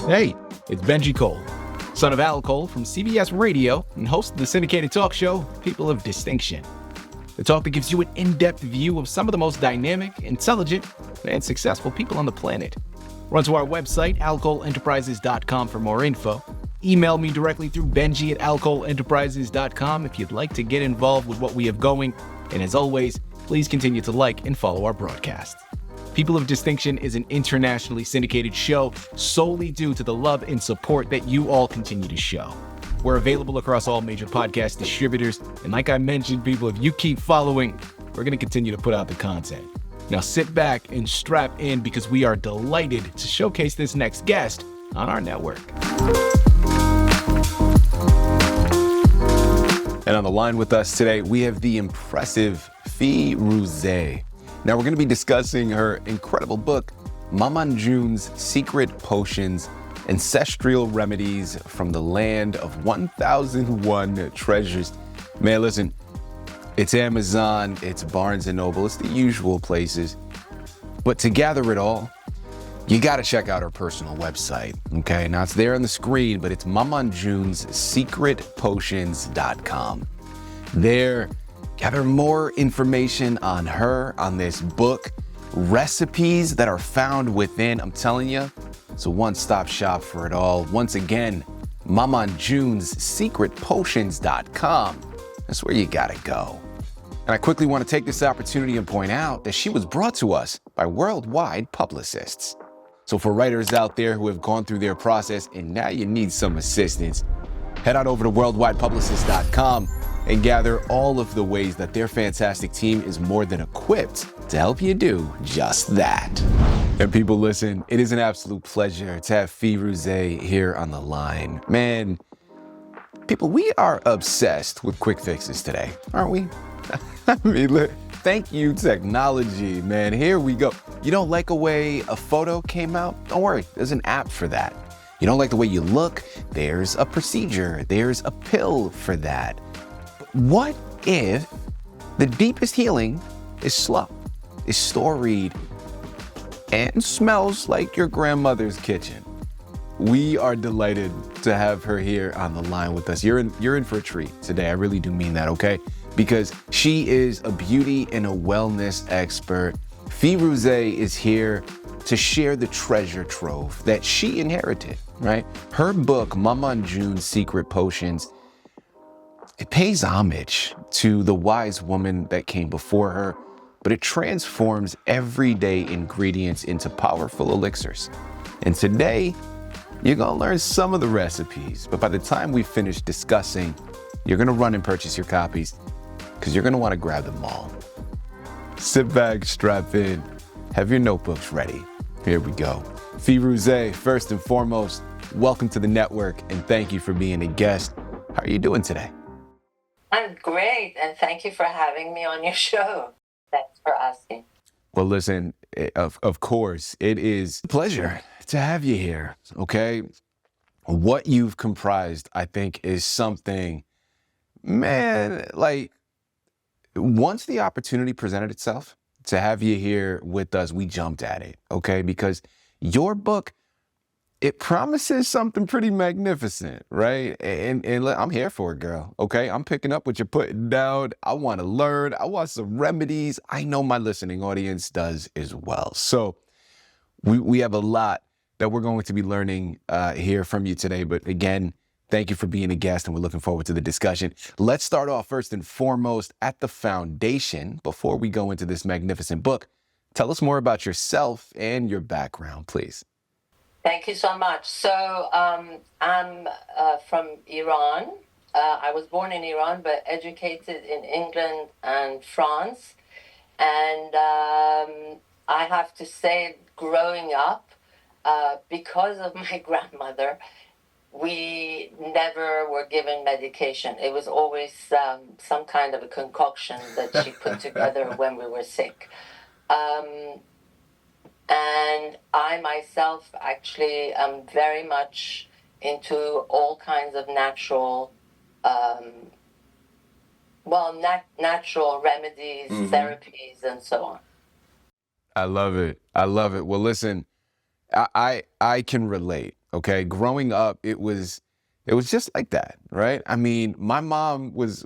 Hey, it's Benjie Cole, son of Al Cole from CBS Radio and host of the syndicated talk show People of Distinction. The talk that gives you an in-depth view of some of the most dynamic, intelligent, and successful people on the planet. Run to our website, alcoleenterprises.com for more info. Email me directly through Benjie at alcoleenterprises.com if you'd like to get involved with what we have going. And as always, please continue to like and follow our broadcasts. People of Distinction is an internationally syndicated show solely due to the love and support that you all continue to show. We're available across all major podcast distributors, and like I mentioned, people, if you keep following, we're going to continue to put out the content. Now sit back and strap in because we are delighted to showcase this next guest on our network. And on the line with us today, we have the impressive Firozé. Now we're going to be discussing her incredible book, Mamanjoon's Secret Potions, Ancestral Remedies from the Land of 1001 Treasures. Man, listen, it's Amazon, it's Barnes & Noble, it's the usual places. But to gather it all, you got to check out her personal website, okay? Now it's there on the screen, but it's mamanjoonssecretpotions.com. There, gather more information on her, on this book, recipes that are found within. I'm telling you, it's a one-stop shop for it all. Once again, mamanjoonssecretpotions.com. That's where you gotta go. And I quickly want to take this opportunity and point out that she was brought to us by worldwide publicists. So for writers out there who have gone through their process and now you need some assistance, head on over to worldwidepublicist.com and gather all of the ways that their fantastic team is more than equipped to help you do just that. And people, listen, it is an absolute pleasure to have Firozé here on the line. Man, people, we are obsessed with quick fixes today, aren't we? I mean, look, thank you, technology, man. Here we go. You don't like the way a photo came out? Don't worry, there's an app for that. You don't like the way you look? There's a procedure. There's a pill for that. What if the deepest healing is slow, is storied, and smells like your grandmother's kitchen? We are delighted to have her here on the line with us. You're in for a treat today. I really do mean that, okay? Because she is a beauty and a wellness expert. Firozé is here to share the treasure trove that she inherited, right? Her book, Mamanjoon's Secret Potions, it pays homage to the wise woman that came before her, but it transforms everyday ingredients into powerful elixirs. And today, you're gonna learn some of the recipes, but by the time we finish discussing, you're gonna run and purchase your copies because you're gonna wanna grab them all. Sit back, strap in, have your notebooks ready. Here we go. Firozé, first and foremost, welcome to the network and thank you for being a guest. How are you doing today? I'm great, and thank you for having me on your show. Thanks for asking. Well, listen, of course, it is a pleasure to have you here, okay? What you've comprised, I think, is something, man, like, once the opportunity presented itself to have you here with us, we jumped at it, okay? Because your book, it promises something pretty magnificent, right? And I'm here for it, girl, okay? I'm picking up what you're putting down. I want to learn. I want some remedies. I know my listening audience does as well. So we have a lot that we're going to be learning here from you today. But again, thank you for being a guest, and we're looking forward to the discussion. Let's start off first and foremost at the foundation before we go into this magnificent book. Tell us more about yourself and your background, please. Thank you so much. So I'm from Iran. I was born in Iran, but educated in England and France. And I have to say, growing up, because of my grandmother, we never were given medication. It was always some kind of a concoction that she put together when we were sick. And I myself actually am very much into all kinds of natural, natural remedies, therapies, and so on. I love it. I love it. Well, listen, I can relate. Okay, growing up, it was just like that, right? I mean, my mom was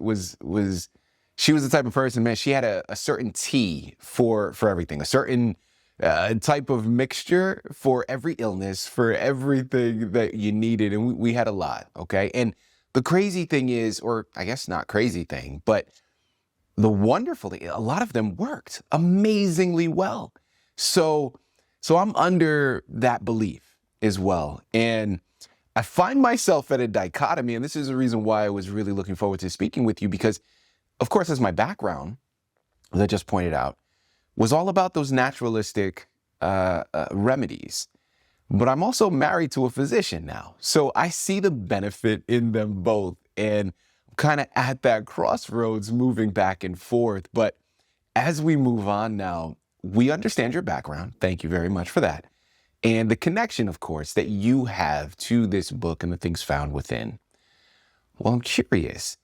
she was the type of person, man. She had a certain tea for everything, a certain type of mixture for every illness, for everything that you needed, and we had a lot. Okay, and the crazy thing is, or I guess not crazy thing, but the wonderful thing, a lot of them worked amazingly well. So, so I'm under that belief as well. And I find myself at a dichotomy, and this is the reason why I was really looking forward to speaking with you, because, of course, as my background, as I just pointed out, was all about those naturalistic remedies. But I'm also married to a physician now. So I see the benefit in them both. And I'm kind of at that crossroads moving back and forth. But as we move on now, we understand your background. Thank you very much for that. And the connection, of course, that you have to this book and the things found within. Well, I'm curious.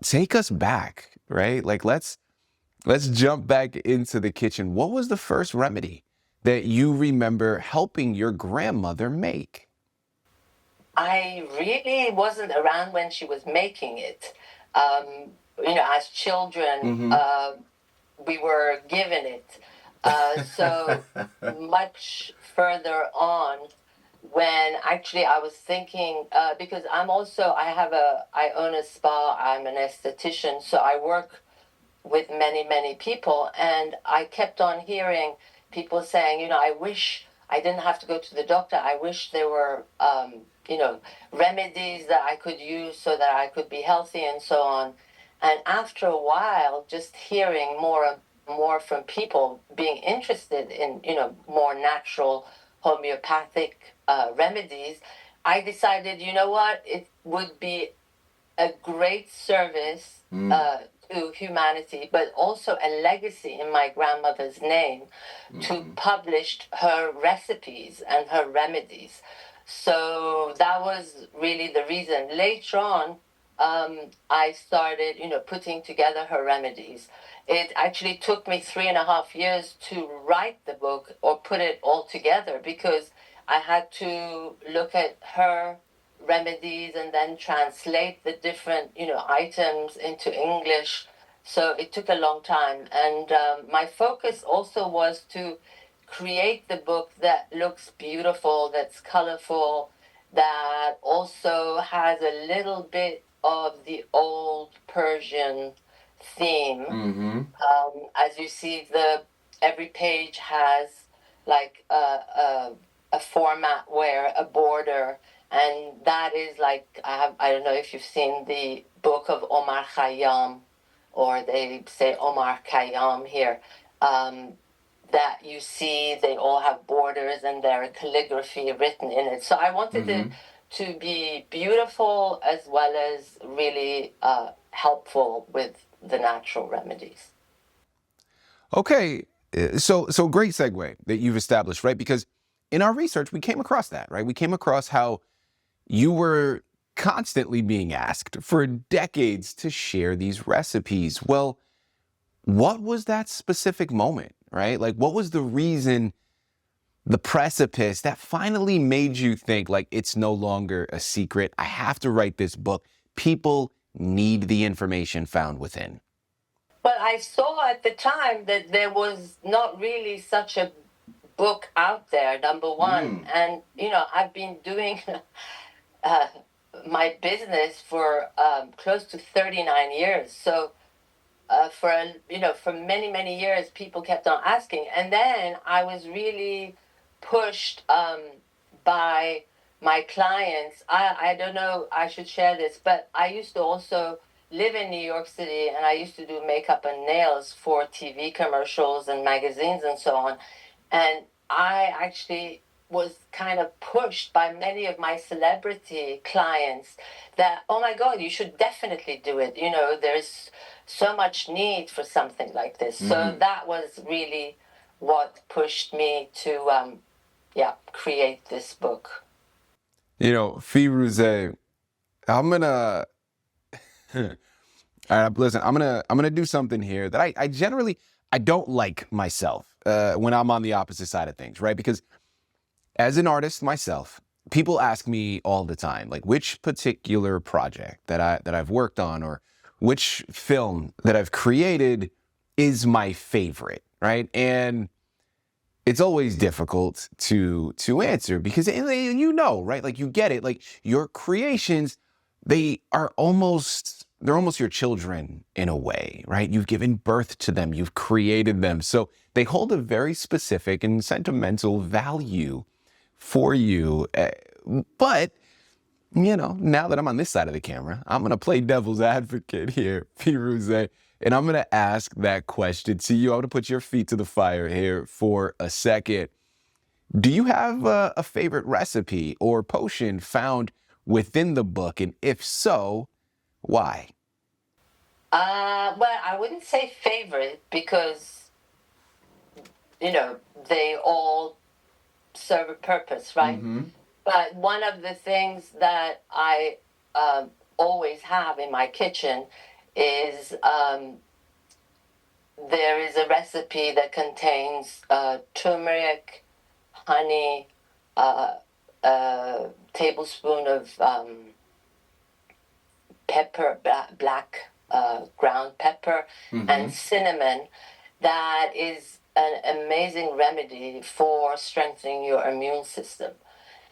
Take us back, right? Like let's jump back into the kitchen. What was the first remedy that you remember helping your grandmother make? I really wasn't around when she was making it. As children, Mm-hmm. we were given it. So much further on, when actually I was thinking, because I own a spa, I'm an esthetician, so I work with many, many people. And I kept on hearing people saying, I wish I didn't have to go to the doctor. I wish there were, remedies that I could use so that I could be healthy and so on. And after a while, just hearing more and more from people being interested in, more natural homeopathic remedies, I decided, you know what, it would be a great service to humanity, but also a legacy in my grandmother's name to publish her recipes and her remedies. So that was really the reason. Later on, I started, putting together her remedies. It actually took me 3.5 years to write the book or put it all together because I had to look at her remedies and then translate the different items into English. So it took a long time, and my focus also was to create the book that looks beautiful, that's colorful, that also has a little bit of the old Persian theme. Mm-hmm. As you see, the every page has like a format where a border, and that is like I don't know if you've seen the book of Omar Khayyam, or they say Omar Khayyam here. That you see, they all have borders and there are calligraphy written in it. So I wanted it to be beautiful as well as really helpful with the natural remedies. Okay, so great segue that you've established, right? Because in our research, we came across that, right? We came across how you were constantly being asked for decades to share these recipes. Well, what was that specific moment, right? Like, what was the reason, the precipice that finally made you think, like, it's no longer a secret? I have to write this book. People need the information found within. But I saw at the time that there was not really such a book out there, number one. And, I've been doing uh, my business for close to 39 years. So for many, many years, people kept on asking. And then I was really pushed by my clients. I don't know, I should share this, but I used to also live in New York City, and I used to do makeup and nails for TV commercials and magazines and so on. And I actually was kind of pushed by many of my celebrity clients that, oh my God, you should definitely do it. There's so much need for something like this. So that was really what pushed me to, create this book. Firozé, I'm gonna all right, listen, I'm gonna do something here that I generally I don't like myself. when I'm on the opposite side of things, right? Because as an artist myself, people ask me all the time, like which particular project that I've worked on or which film that I've created is my favorite, right? And it's always difficult to answer because right? Like you get it. Like your creations, they're almost your children in a way, right? You've given birth to them, you've created them. So they hold a very specific and sentimental value for you. But now that I'm on this side of the camera, I'm going to play devil's advocate here, Firozé, and I'm going to ask that question to you. I'm going to put your feet to the fire here for a second. Do you have a favorite recipe or potion found within the book? And if so, why? Well, I wouldn't say favorite because, they all serve a purpose, right? Mm-hmm. But one of the things that I always have in my kitchen is there is a recipe that contains turmeric, honey, a tablespoon of pepper, black ground pepper, and cinnamon. That is an amazing remedy for strengthening your immune system.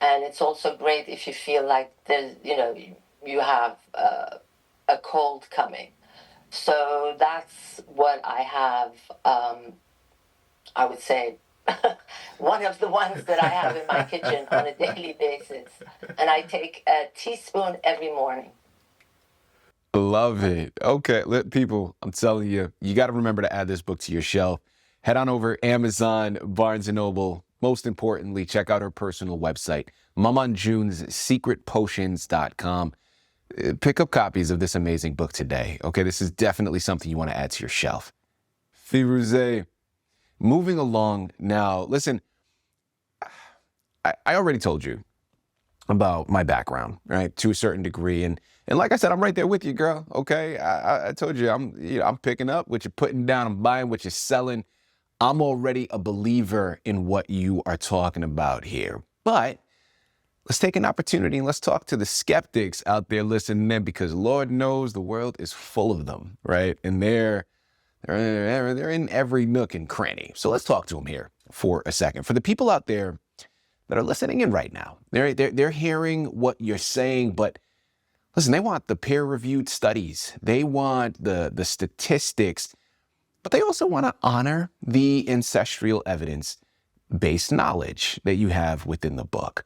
And it's also great if you feel like you have a cold coming. So that's what I have. I would say one of the ones that I have in my kitchen on a daily basis, and I take a teaspoon every morning. Love it. Okay, people, I'm telling you, you got to remember to add this book to your shelf. Head on over Amazon, Barnes and Noble. Most importantly, check out her personal website, Mamanjoon's secretpotions.com. Pick up copies of this amazing book today. Okay, this is definitely something you want to add to your shelf. Firozé, moving along now. Listen, I already told you about my background, right, to a certain degree, and like I said, I'm right there with you, girl. Okay, I told you I'm picking up what you're putting down, I'm buying what you're selling. I'm already a believer in what you are talking about here. But let's take an opportunity and let's talk to the skeptics out there listening in, because Lord knows the world is full of them, right? And they're in every nook and cranny. So let's talk to them here for a second. For the people out there that are listening in right now, they're hearing what you're saying, but listen, they want the peer-reviewed studies. They want the statistics, but they also want to honor the ancestral evidence-based knowledge that you have within the book.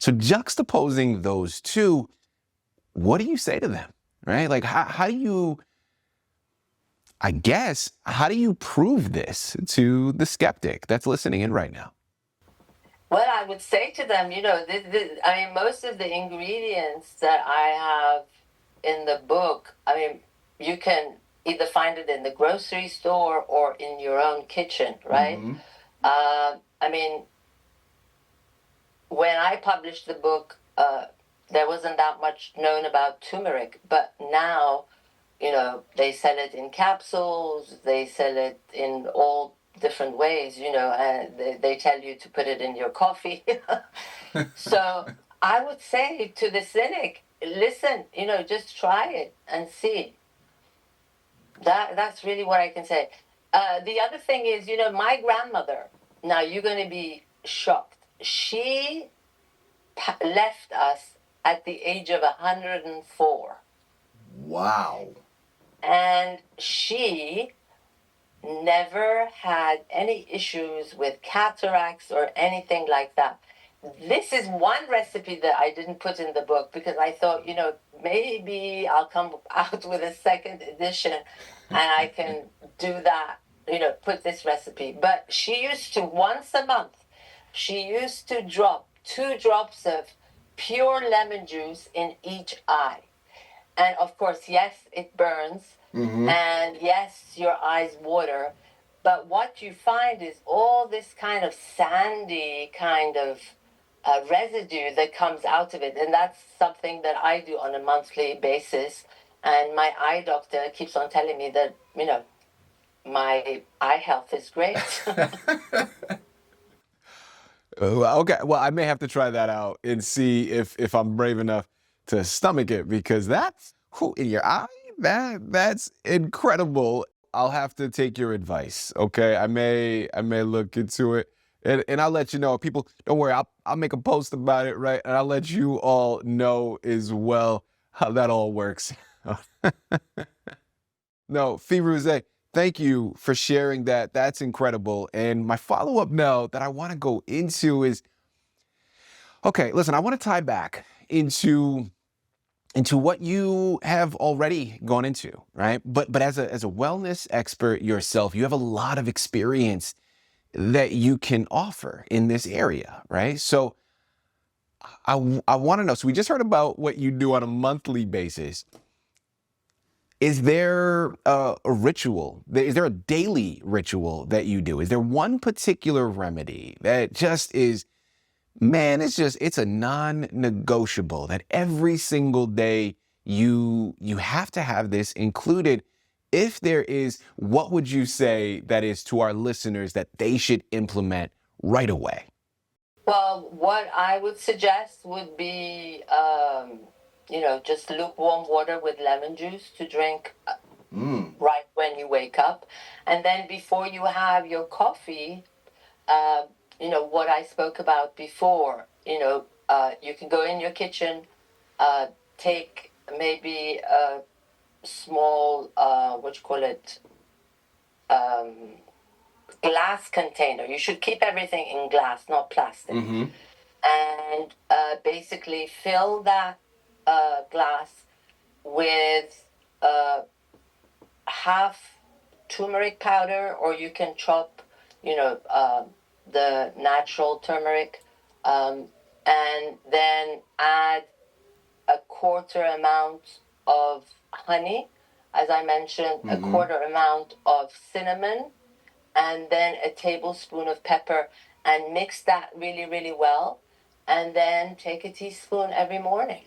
So juxtaposing those two, what do you say to them, right? Like, how do you, how do you prove this to the skeptic that's listening in right now? Well, I would say to them, most of the ingredients that I have in the book, you can either find it in the grocery store or in your own kitchen, right? Mm-hmm. When I published the book, there wasn't that much known about turmeric, but now, they sell it in capsules, they sell it in all different ways, and they tell you to put it in your coffee. So I would say to the cynic, listen, just try it and see. That's really what I can say. The other thing is, my grandmother, now you're going to be shocked. She left us at the age of 104. Wow. And she never had any issues with cataracts or anything like that. This is one recipe that I didn't put in the book because I thought, maybe I'll come out with a second edition and I can do that, put this recipe. But she used to, once a month, she used to drop 2 drops of pure lemon juice in each eye. And of course, yes, it burns. Mm-hmm. And yes, your eyes water. But what you find is all this kind of sandy kind of residue that comes out of it. And that's something that I do on a monthly basis. And my eye doctor keeps on telling me that, my eye health is great. Okay, well, I may have to try that out and see if I'm brave enough to stomach it because that's in your eye. That's incredible. I'll have to take your advice. Okay, I may look into it, and I'll let you know. People, don't worry. I'll make a post about it, right? And I'll let you all know as well how that all works. No, Firozé, thank you for sharing that. That's incredible. And my follow up now that I want to go into is okay, listen, I want to tie back into what you have already gone into, right? But as a wellness expert yourself, you have a lot of experience that you can offer in this area, right? So I want to know. So we just heard about what you do on a monthly basis. Is there a ritual? Is there a daily ritual that you do? Is there one particular remedy that just is, man, it's a non-negotiable that every single day you have to have this included? If there is, what would you say that is to our listeners that they should implement right away? Well, what I would suggest would be, just lukewarm water with lemon juice to drink right when you wake up. And then before you have your coffee, uh, what I spoke about before, you can go in your kitchen, uh, take maybe a small, what you call it, um, glass container. You should keep everything in glass, not plastic. Mm-hmm. And basically fill that glass with half turmeric powder, or you can chop, the natural turmeric, um, and then add a quarter amount of honey, as I mentioned, a quarter amount of cinnamon, and then a tablespoon of pepper, and mix that really, really well. And then take a teaspoon every morning.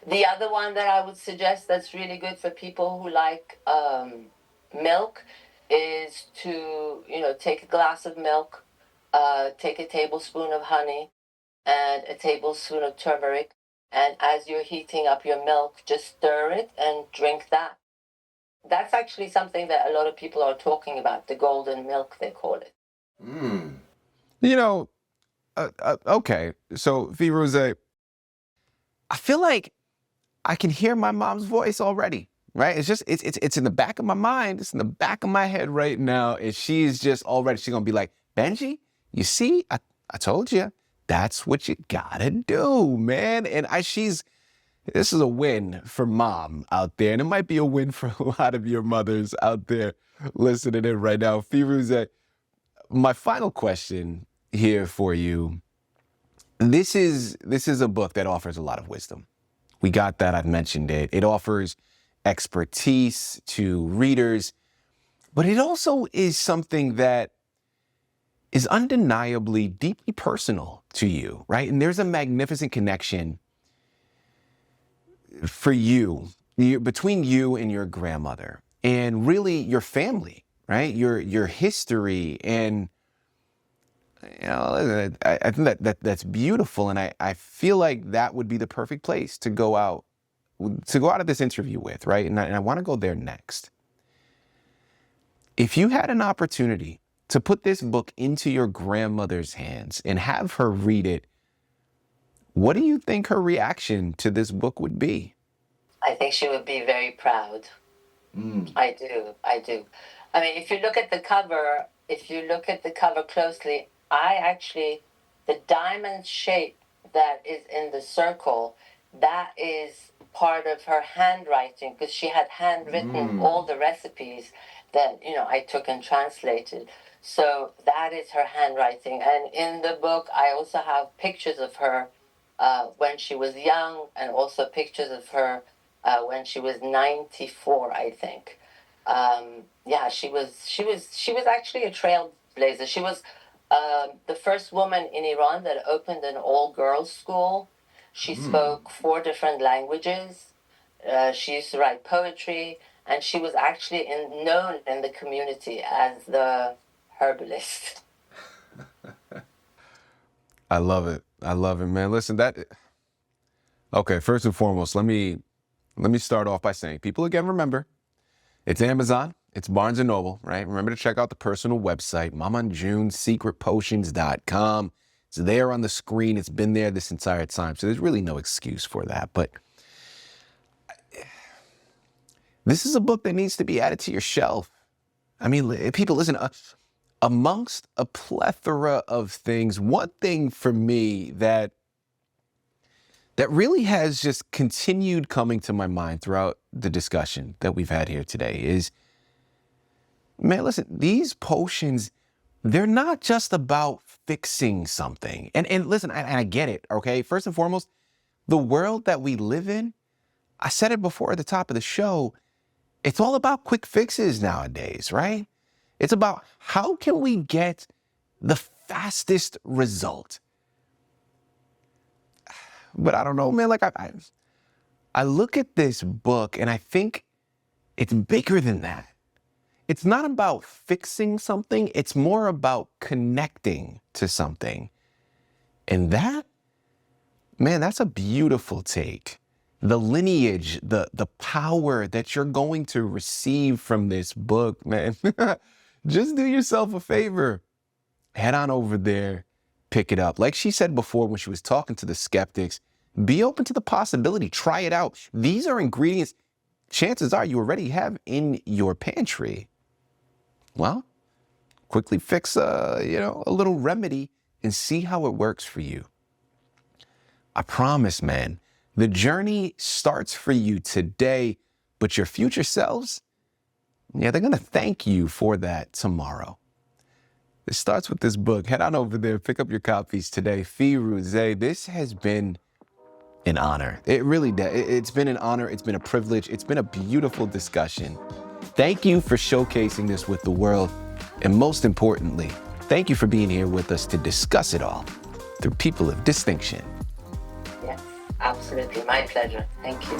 The other one that I would suggest that's really good for people who like milk is to, take a glass of milk, take a tablespoon of honey, and a tablespoon of turmeric. And as you're heating up your milk, just stir it and drink that. That's actually something that a lot of people are talking about, the golden milk, they call it. Mm. You know, okay. So, Firuze, I feel like I can hear my mom's voice already, right? It's in the back of my mind. It's in the back of my head right now. And she's gonna be like, Benji, you see, I told you, that's what you gotta do, man. And this is a win for mom out there. And it might be a win for a lot of your mothers out there listening in right now. Firuze, my final question here for you. This is a book that offers a lot of wisdom. We got that. I've mentioned it. It offers expertise to readers, but it also is something that is undeniably deeply personal to you, right? And there's a magnificent connection for between you and your grandmother, and really your family, right? Your history, and I think that's beautiful, and I feel like that would be the perfect place to go out of this interview with, right? And I want to go there next. If you had an opportunity to put this book into your grandmother's hands and have her read it, what do you think her reaction to this book would be? I think she would be very proud. I do. I do. I mean, if you look at the cover closely, the diamond shape that is in the circle, that is part of her handwriting, because she had handwritten all the recipes that, I took and translated. So that is her handwriting. And in the book, I also have pictures of her when she was young, and also pictures of her when she was 94, I think. Yeah, she was actually a trailblazer. She was the first woman in Iran that opened an all-girls school. She spoke four different languages. She used to write poetry, And she was actually known in the community as the herbalist. I love it. I love it, man. Listen, okay, first and foremost, let me start off by saying, people, again, remember, it's Amazon, it's Barnes & Noble, right? Remember to check out the personal website, mamanjoonsecretpotions.com. It's there on the screen. It's been there this entire time, so there's really no excuse for that. But this is a book that needs to be added to your shelf. I mean, people, listen, amongst a plethora of things, one thing for me that really has just continued coming to my mind throughout the discussion that we've had here today is, man, listen, these potions, they're not just about fixing something. And listen, I get it, okay? First and foremost, the world that we live in, I said it before at the top of the show, it's all about quick fixes nowadays, right? It's about how can we get the fastest result? But I don't know, man, like I look at this book and I think it's bigger than that. It's not about fixing something. It's more about connecting to something. And that, man, that's a beautiful take. The lineage, the power that you're going to receive from this book, man, just do yourself a favor. Head on over there, pick it up. Like she said before when she was talking to the skeptics, be open to the possibility. Try it out. These are ingredients, chances are you already have in your pantry. Well, quickly fix a little remedy and see how it works for you. I promise, man, the journey starts for you today, but your future selves, yeah, they're going to thank you for that tomorrow. It starts with this book. Head on over there, pick up your copies today. Firozé, this has been an honor. It really does. It's been an honor. It's been a privilege. It's been a beautiful discussion. Thank you for showcasing this with the world. And most importantly, thank you for being here with us to discuss it all through people of distinction. Yes, absolutely. My pleasure. Thank you.